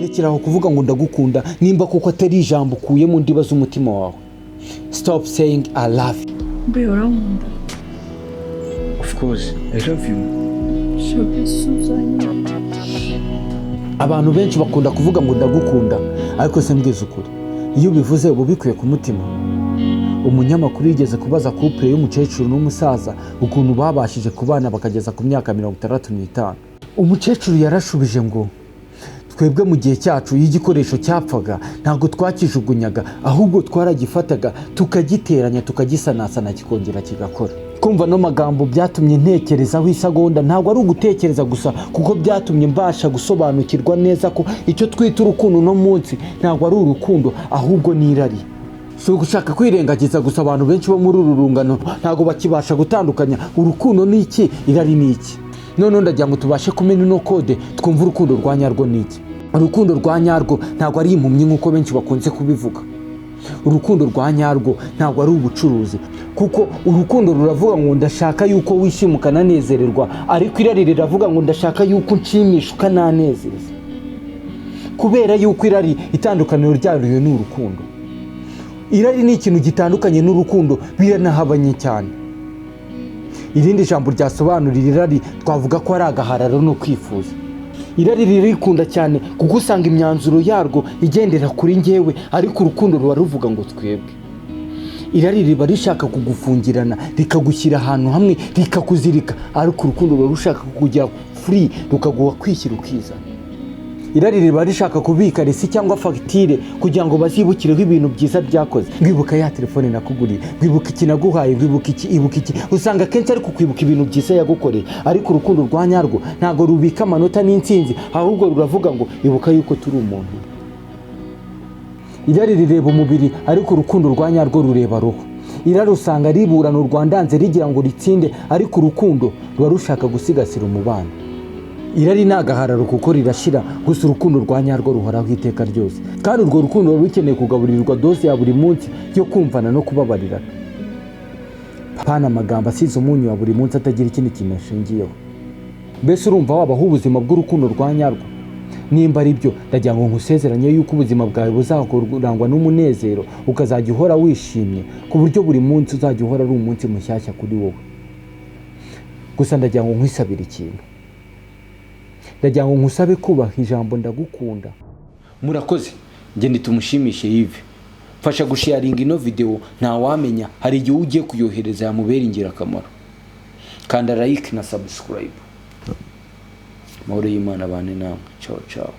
rekeraho kuvuga ngo ndagukunda nimba kuko atari ijambo ukuye mu ndiba z'umutima wawe. Stop saying I love you. Mbe urankunda? Of course, I love you. Shobe Suzanne. Abantu benshi bakunda kuvuga ngo ndagukunda, ariko se mbwiza ukuri, iyo ubivuze uba ubikuye ku mutima. Umunyamakuru yigeze kubaza couple y'umukecuru n'umusaza ukuntu babashije kubana bakageza ku myaka 65. Umukecuru yarashubije ngo twebwe mu gihe cyacu iyo igikoresho cyapfaga ntabwo twakijugunyaga, ahubwo twaragifataga tukagiteranya tukagisanasana kikongera kigakora. Kumva no magambo byatumye ntekerezaho isagonda, ntabwo ari ugutekereza gusa kuko byatumye mbasha gusobanukirwa neza ko icyo twita urukundo no munsi ntabwo ari urukundo ahubwo ni irari. Si ugushaka kwirengagiza gusa, abantu benshi bo muri uru rungano ntabwo bakibasha gutandukanya urukundo ni iki, irari ni iki. None ndagira ngo tubashe kumenya no kode twumva urukundo rwa nyarwo ni iki. Urukundo rwa nyarwo ntabwo ari impumyi nk'uko benshi bakunze kubivuga. Urukundo rwa nyarwo ntabwo ari ubucuruzi, kuko urukundo ruravuga ngo ndashaka yuko wishima ukananezererwa, ariko irari riravuga ngo ndashaka yuko unshimisha ukananezeza. Kubera yuko irari itandukaniro ryayo ni urukundo. Irari ni ikintu gitandukanye n'urukundo, biranahabanye cyane. Irindi jambo ryasobanurira irari twavuga ko ari agahararo no kwifuza. Irari ririkunda cyane kuko usanga imyanzuro yarwo igendera kuri njyewe, ariko urukundo ruba ruvuga ngo twebwe. Irari riba rishaka kugufungirana rikagushyira ahantu hamwe rikakuzirika, ariko urukundo ruba rushaka kukujya free rukaguha kwishyira ukizana. Irari riba rishaka kubika resi cyangwa fagitire kugira ngo bazibukireho ibintu byiza byakoze. Ngwibuka ya telefone nakuguriye, ngwibuka iki naguhaye, ngwibuka iki, ibuka iki. Usanga kenshi ari kukwibuka ibintu byiza yagukoreye, ariko urukundo rwa nyarwo ntabwo rubika amanota n'intsinzi, ahubwo ruravuga ngo ibuka yuko turi umuntu. Irari rireba umubiri, ariko urukundo rwa nyarwo rureba roho. Irari usanga riburana urwandanze rigira ngo ritsinde, ariko urukundo ruba rushaka gusigasira umubano. Irari ni agahararo kuko rirashira, gusa urukundo rwa nyarwo ruhoraho iteka ryose, kandi urwo rukundo ruba rukeneye kugaburirwa dose ya buri munsi yo kumvana no kubabarirana. Pana amagambo asize umunyu wa buri munsi atagira ikindi kintu ashingiyeho. Mbese urumva wabaho ubuzima bw'urukundo rwa nyarwo? Nimba ari byo, ndagira ngo nkusezeranye yuko ubuzima bwawe buzakurangwa n'umunezero, ukazajya uhora wishimye ku buryo buri munsi uzajya uhora ari umunsi mushyashya kuri wowe. Gusa ndagira ngo nkwisabire ikintu. Ndagira ngo nkusabe kubaha ijambo ndagukunda. Murakoze, njye nitumushimishe Yves. Fasha gusharinga ino video, nta wamenya hari igihe ugiye kuyohereza yamubera ingirakamaro. Kanda like na subscribe. Mahoro y'Imana bane namwe. Ciao ciao.